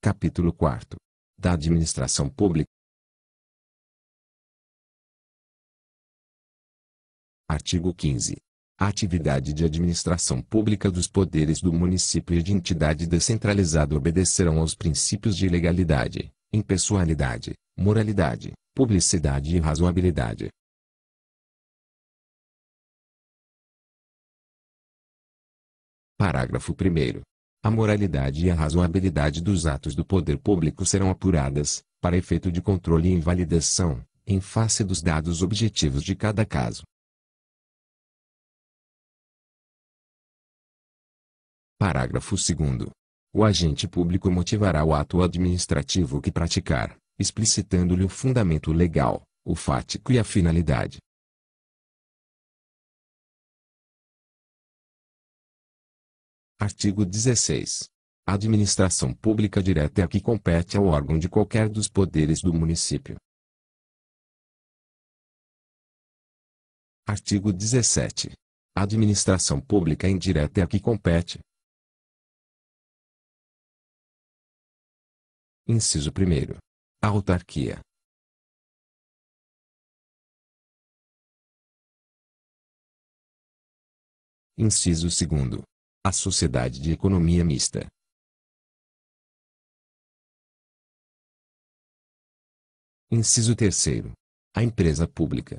Capítulo 4. Da Administração Pública. Artigo 15. A atividade de administração pública dos poderes do município e de entidade descentralizada obedecerão aos princípios de legalidade, impessoalidade, moralidade, publicidade e razoabilidade. Parágrafo 1º. A moralidade e a razoabilidade dos atos do poder público serão apuradas, para efeito de controle e invalidação, em face dos dados objetivos de cada caso. Parágrafo 2º. O agente público motivará o ato administrativo que praticar, explicitando-lhe o fundamento legal, o fático e a finalidade. Artigo 16. A administração pública direta é a que compete ao órgão de qualquer dos poderes do município. Artigo 17. A administração pública indireta é a que compete. Inciso 1º. A autarquia. Inciso 2º. A sociedade de economia mista. Inciso 3º. A empresa pública.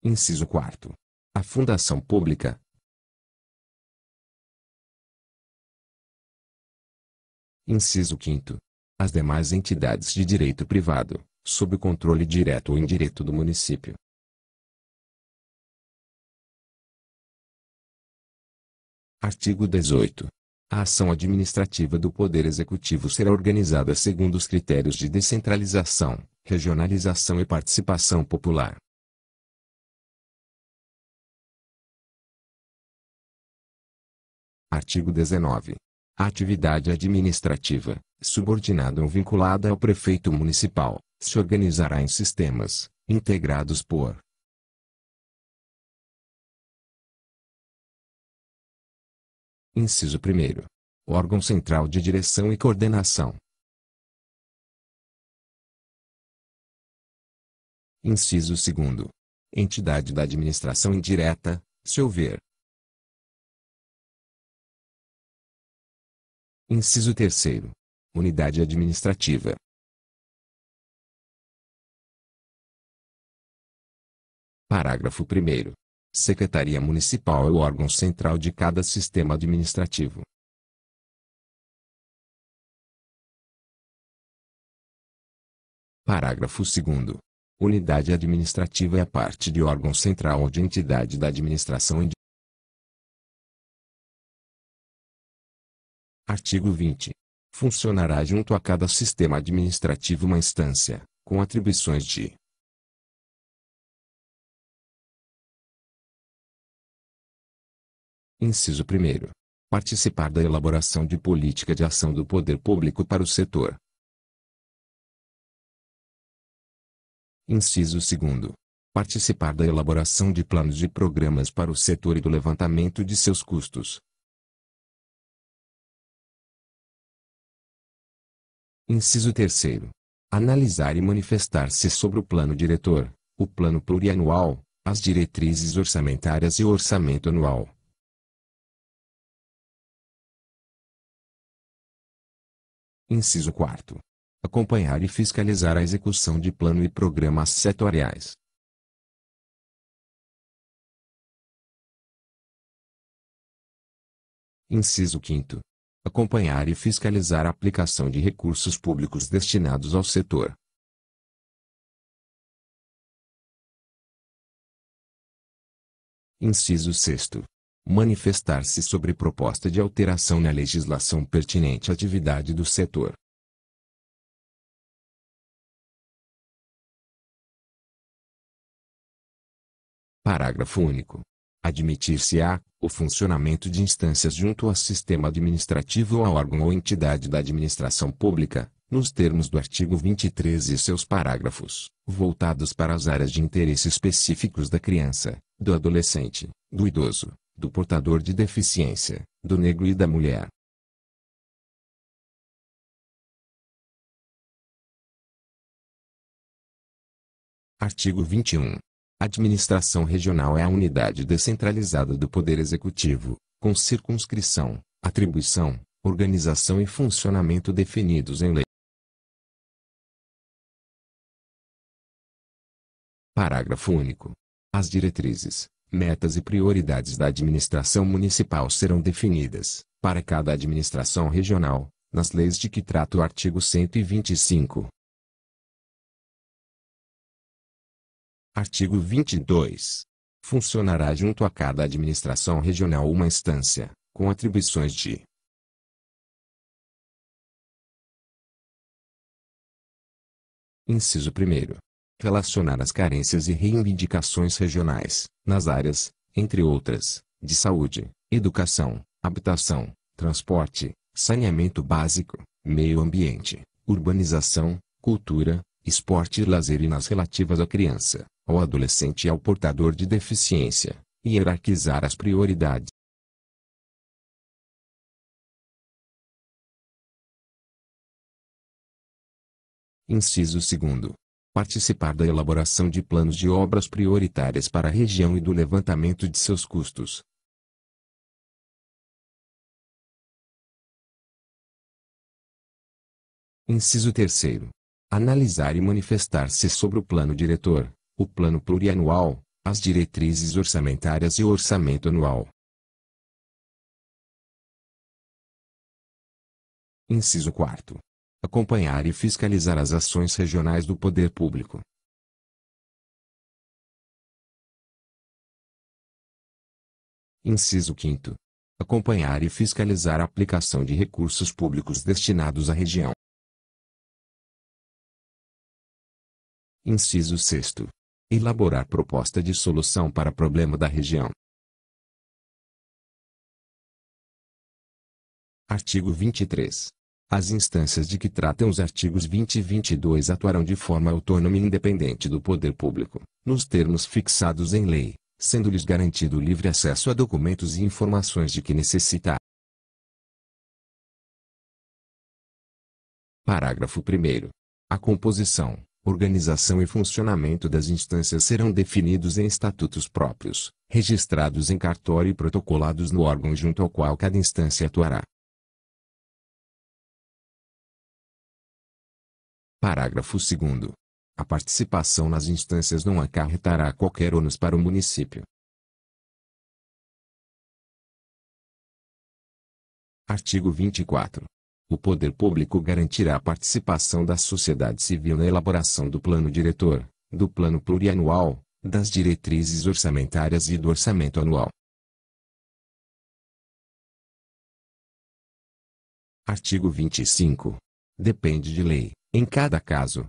Inciso 4º. A fundação pública. Inciso 5º. As demais entidades de direito privado, sob o controle direto ou indireto do município. Artigo 18. A ação administrativa do Poder Executivo será organizada segundo os critérios de descentralização, regionalização e participação popular. Artigo 19. A atividade administrativa, subordinada ou vinculada ao prefeito municipal, se organizará em sistemas, integrados por Inciso 1º. Órgão Central de Direção e Coordenação. Inciso 2º. Entidade da administração indireta, se houver. Inciso 3º. Unidade administrativa. Parágrafo 1º. Secretaria Municipal é o órgão central de cada sistema administrativo. Parágrafo 2º. Unidade administrativa é a parte de órgão central ou de entidade da administração indireta. Artigo 20. Funcionará junto a cada sistema administrativo uma instância, com atribuições de Inciso 1º. Participar da elaboração de política de ação do poder público para o setor. Inciso 2º. Participar da elaboração de planos e programas para o setor e do levantamento de seus custos. Inciso 3º. Analisar e manifestar-se sobre o plano diretor, o plano plurianual, as diretrizes orçamentárias e o orçamento anual. Inciso 4º. Acompanhar e fiscalizar a execução de plano e programas setoriais. Inciso 5º. Acompanhar e fiscalizar a aplicação de recursos públicos destinados ao setor. Inciso 6º. Manifestar-se sobre proposta de alteração na legislação pertinente à atividade do setor. Parágrafo único. Admitir-se-á o funcionamento de instâncias junto ao sistema administrativo ou a órgão ou entidade da administração pública, nos termos do artigo 23 e seus parágrafos, voltados para as áreas de interesse específicos da criança, do adolescente, do idoso, do portador de deficiência, do negro e da mulher. Artigo 21. A administração regional é a unidade descentralizada do Poder Executivo, com circunscrição, atribuição, organização e funcionamento definidos em lei. Parágrafo único. As diretrizes, metas e prioridades da administração municipal serão definidas, para cada administração regional, nas leis de que trata o artigo 125. Artigo 22. Funcionará junto a cada administração regional uma instância, com atribuições de: Inciso 1º. Relacionar as carências e reivindicações regionais, nas áreas, entre outras, de saúde, educação, habitação, transporte, saneamento básico, meio ambiente, urbanização, cultura, esporte e lazer e nas relativas à criança, ao adolescente e ao portador de deficiência, e hierarquizar as prioridades. Inciso 2º. Participar da elaboração de planos de obras prioritárias para a região e do levantamento de seus custos. Inciso 3º. Analisar e manifestar-se sobre o plano diretor, o plano plurianual, as diretrizes orçamentárias e o orçamento anual. Inciso 4º. Acompanhar e fiscalizar as ações regionais do poder público. Inciso 5º. Acompanhar e fiscalizar a aplicação de recursos públicos destinados à região. Inciso 6º. Elaborar proposta de solução para problema da região. Artigo 23. As instâncias de que tratam os artigos 20 e 22 atuarão de forma autônoma e independente do poder público, nos termos fixados em lei, sendo-lhes garantido livre acesso a documentos e informações de que necessitar. Parágrafo 1º. A composição, organização e funcionamento das instâncias serão definidos em estatutos próprios, registrados em cartório e protocolados no órgão junto ao qual cada instância atuará. Parágrafo 2º. A participação nas instâncias não acarretará qualquer ônus para o município. Artigo 24. O poder público garantirá a participação da sociedade civil na elaboração do plano diretor, do plano plurianual, das diretrizes orçamentárias e do orçamento anual. Artigo 25. Depende de lei, em cada caso.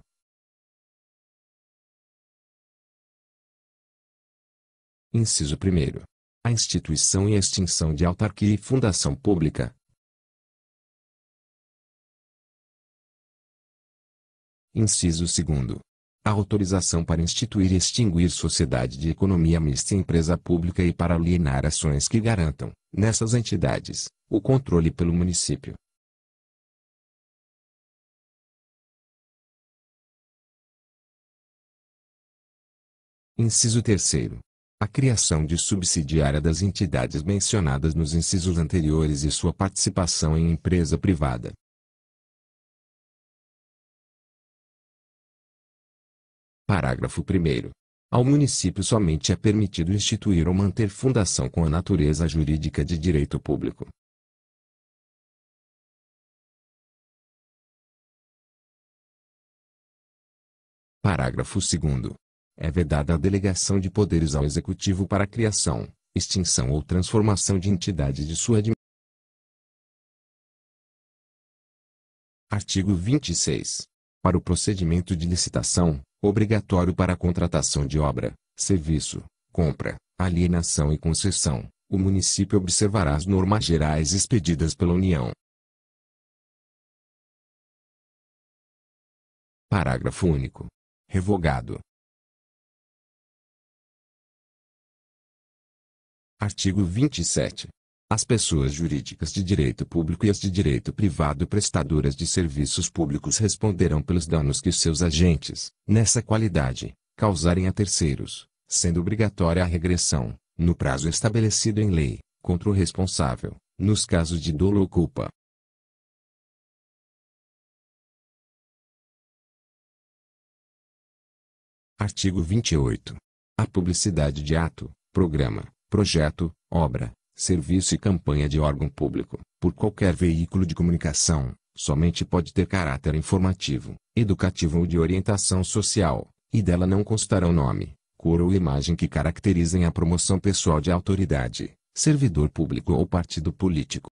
Inciso 1º. A instituição e a extinção de autarquia e fundação pública. Inciso 2º. A autorização para instituir e extinguir sociedade de economia mista e empresa pública e para alienar ações que garantam, nessas entidades, o controle pelo município. Inciso 3º. A criação de subsidiária das entidades mencionadas nos incisos anteriores e sua participação em empresa privada. Parágrafo 1º. Ao município somente é permitido instituir ou manter fundação com a natureza jurídica de direito público. Parágrafo 2º. É vedada a delegação de poderes ao Executivo para a criação, extinção ou transformação de entidade de sua administração. Artigo 26. Para o procedimento de licitação, obrigatório para a contratação de obra, serviço, compra, alienação e concessão, o município observará as normas gerais expedidas pela União. Parágrafo único. Revogado. Artigo 27. As pessoas jurídicas de direito público e as de direito privado prestadoras de serviços públicos responderão pelos danos que seus agentes, nessa qualidade, causarem a terceiros, sendo obrigatória a regressão, no prazo estabelecido em lei, contra o responsável, nos casos de dolo ou culpa. Artigo 28. A publicidade de ato, programa, projeto, obra, serviço e campanha de órgão público, por qualquer veículo de comunicação, somente pode ter caráter informativo, educativo ou de orientação social, e dela não constarão nome, cor ou imagem que caracterizem a promoção pessoal de autoridade, servidor público ou partido político.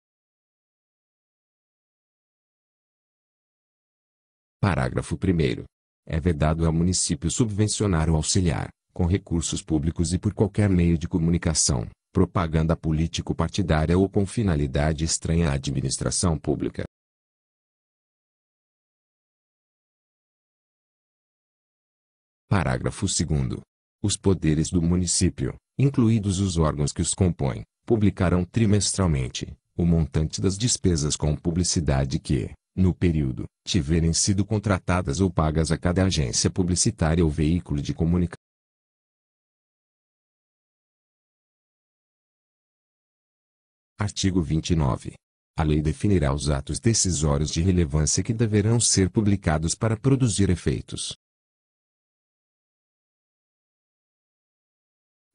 Parágrafo 1º. É vedado ao município subvencionar ou auxiliar, com recursos públicos e por qualquer meio de comunicação, propaganda político-partidária ou com finalidade estranha à administração pública. Parágrafo 2º. Os poderes do município, incluídos os órgãos que os compõem, publicarão trimestralmente o montante das despesas com publicidade que, no período, tiverem sido contratadas ou pagas a cada agência publicitária ou veículo de comunicação. Artigo 29. A lei definirá os atos decisórios de relevância que deverão ser publicados para produzir efeitos.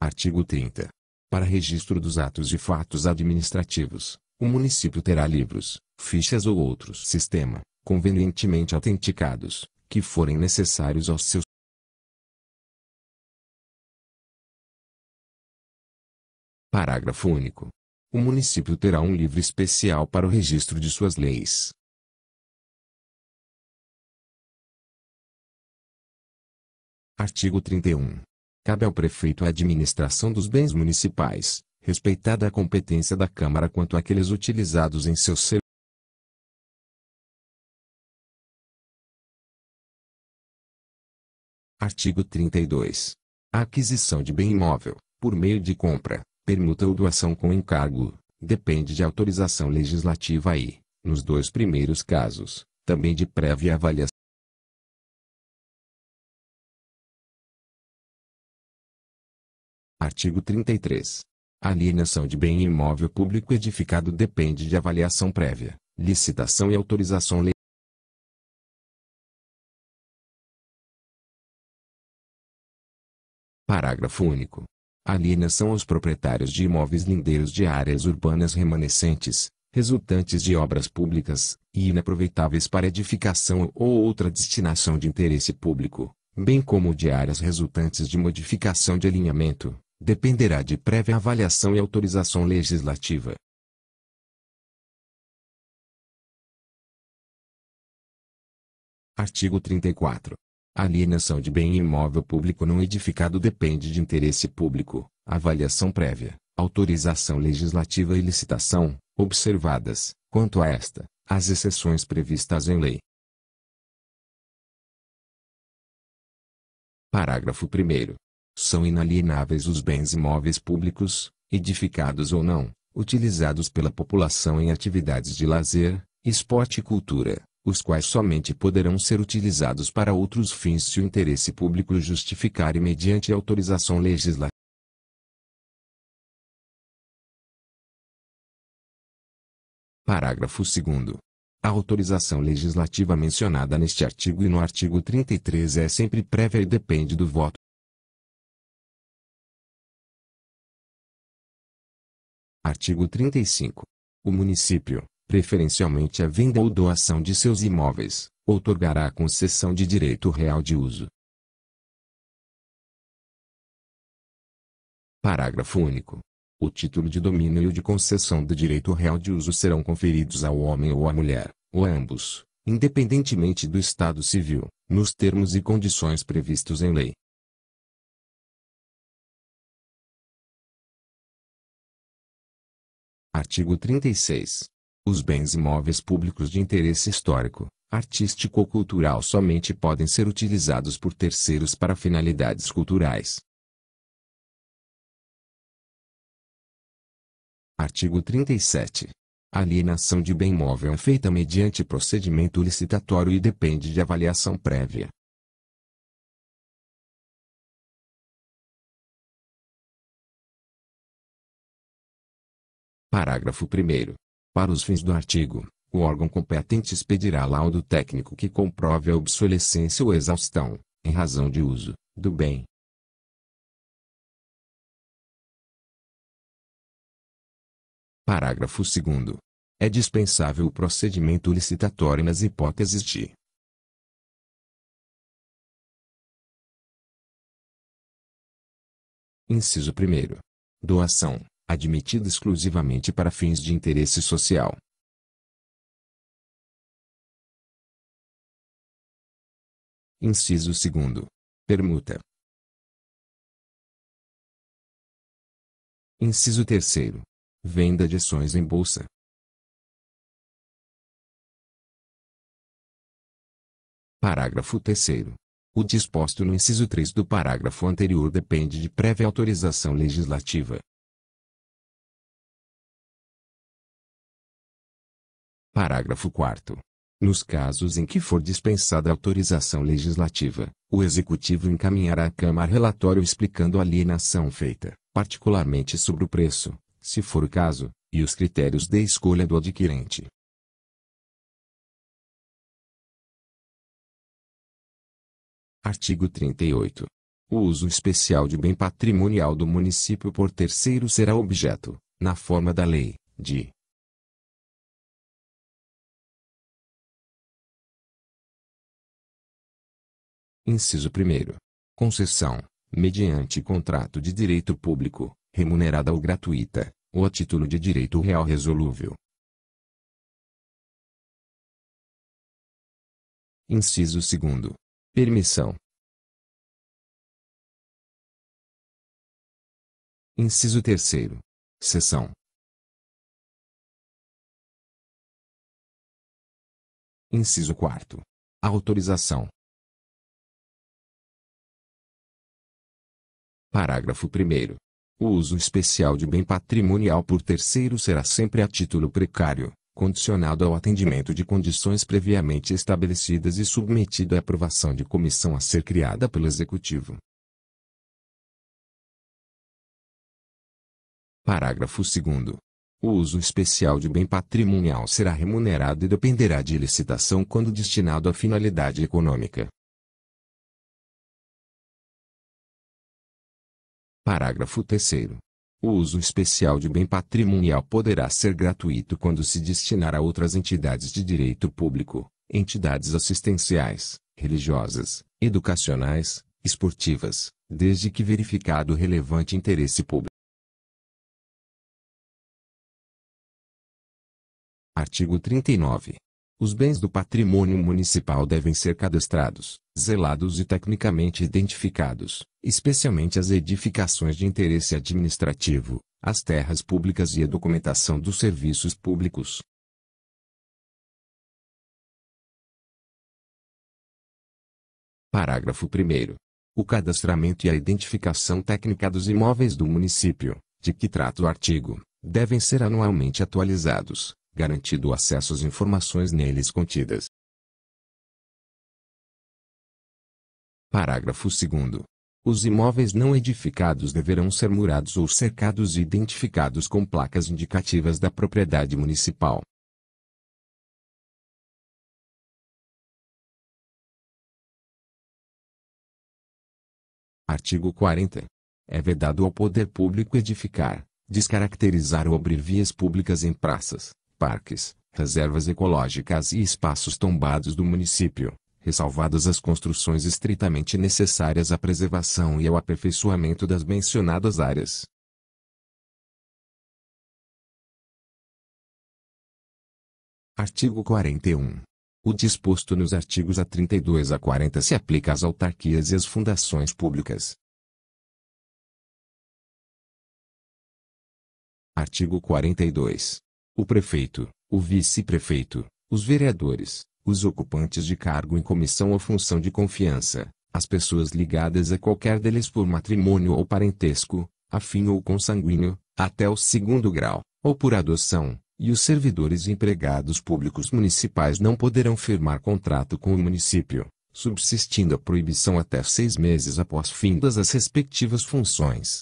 Artigo 30. Para registro dos atos e fatos administrativos, o município terá livros, fichas ou outros sistema, convenientemente autenticados, que forem necessários aos seus. Parágrafo único. O município terá um livro especial para o registro de suas leis. Artigo 31. Cabe ao prefeito a administração dos bens municipais, respeitada a competência da Câmara quanto àqueles utilizados em seus serviços. Artigo 32. A aquisição de bem imóvel, por meio de compra, permuta ou doação com encargo, depende de autorização legislativa e, nos dois primeiros casos, também de prévia avaliação. Artigo 33. A alienação de bem imóvel público edificado depende de avaliação prévia, licitação e autorização legislativa. Parágrafo único. A alienação aos proprietários de imóveis lindeiros de áreas urbanas remanescentes, resultantes de obras públicas, e inaproveitáveis para edificação ou outra destinação de interesse público, bem como de áreas resultantes de modificação de alinhamento, dependerá de prévia avaliação e autorização legislativa. Artigo 34. A alienação de bem imóvel público não edificado depende de interesse público, avaliação prévia, autorização legislativa e licitação, observadas, quanto a esta, as exceções previstas em lei. Parágrafo 1º. São inalienáveis os bens imóveis públicos, edificados ou não, utilizados pela população em atividades de lazer, esporte e cultura, os quais somente poderão ser utilizados para outros fins se o interesse público justificar e mediante autorização legislativa. Parágrafo 2º. A autorização legislativa mencionada neste artigo e no artigo 33 é sempre prévia e depende do voto. Artigo 35. O município, preferencialmente a venda ou doação de seus imóveis, outorgará a concessão de direito real de uso. Parágrafo único. O título de domínio e o de concessão do direito real de uso serão conferidos ao homem ou à mulher, ou a ambos, independentemente do estado civil, nos termos e condições previstos em lei. Artigo 36. Os bens imóveis públicos de interesse histórico, artístico ou cultural somente podem ser utilizados por terceiros para finalidades culturais. Artigo 37. A alienação de bem móvel é feita mediante procedimento licitatório e depende de avaliação prévia. Parágrafo 1º. Para os fins do artigo, o órgão competente expedirá laudo técnico que comprove a obsolescência ou exaustão, em razão de uso, do bem. Parágrafo 2º. É dispensável o procedimento licitatório nas hipóteses de: inciso 1º. Doação, admitida exclusivamente para fins de interesse social. Inciso 2º. Permuta. Inciso 3º. Venda de ações em bolsa. Parágrafo 3º. O disposto no inciso 3 do parágrafo anterior depende de prévia autorização legislativa. Parágrafo 4º. Nos casos em que for dispensada a autorização legislativa, o Executivo encaminhará à Câmara relatório explicando a alienação feita, particularmente sobre o preço, se for o caso, e os critérios de escolha do adquirente. Artigo 38. O uso especial de bem patrimonial do município por terceiro será objeto, na forma da lei, de: inciso 1º. Concessão, mediante contrato de direito público, remunerada ou gratuita, ou a título de direito real resolúvel. Inciso 2º. Permissão. Inciso 3º. Cessão. Inciso 4º. Autorização. Parágrafo 1º. O uso especial de bem patrimonial por terceiro será sempre a título precário, condicionado ao atendimento de condições previamente estabelecidas e submetido à aprovação de comissão a ser criada pelo Executivo. Parágrafo 2º. O uso especial de bem patrimonial será remunerado e dependerá de licitação quando destinado à finalidade econômica. Parágrafo 3º. O uso especial de bem patrimonial poderá ser gratuito quando se destinar a outras entidades de direito público, entidades assistenciais, religiosas, educacionais, esportivas, desde que verificado o relevante interesse público. Artigo 39. Os bens do patrimônio municipal devem ser cadastrados, zelados e tecnicamente identificados, especialmente as edificações de interesse administrativo, as terras públicas e a documentação dos serviços públicos. Parágrafo 1º. O cadastramento e a identificação técnica dos imóveis do município, de que trata o artigo, devem ser anualmente atualizados, garantido o acesso às informações neles contidas. Parágrafo 2º. Os imóveis não edificados deverão ser murados ou cercados e identificados com placas indicativas da propriedade municipal. Artigo 40. É vedado ao poder público edificar, descaracterizar ou abrir vias públicas em praças, parques, reservas ecológicas e espaços tombados do município, ressalvadas as construções estritamente necessárias à preservação e ao aperfeiçoamento das mencionadas áreas. Artigo 41. O disposto nos artigos a 32 a 40 se aplica às autarquias e às fundações públicas. Artigo 42. O prefeito, o vice-prefeito, os vereadores, os ocupantes de cargo em comissão ou função de confiança, as pessoas ligadas a qualquer deles por matrimônio ou parentesco, afim ou consanguíneo, até o 2º grau, ou por adoção, e os servidores e empregados públicos municipais não poderão firmar contrato com o município, subsistindo a proibição até 6 meses após findas as respectivas funções.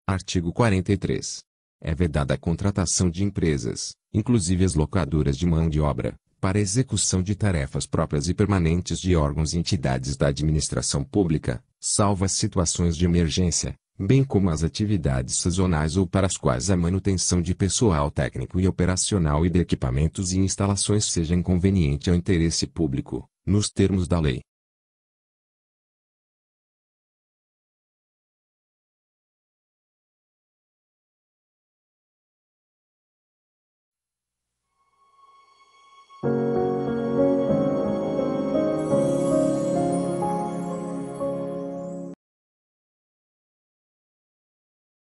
Artigo 43. É vedada a contratação de empresas, inclusive as locadoras de mão de obra, para execução de tarefas próprias e permanentes de órgãos e entidades da administração pública, salvo as situações de emergência, bem como as atividades sazonais ou para as quais a manutenção de pessoal técnico e operacional e de equipamentos e instalações seja inconveniente ao interesse público, nos termos da lei.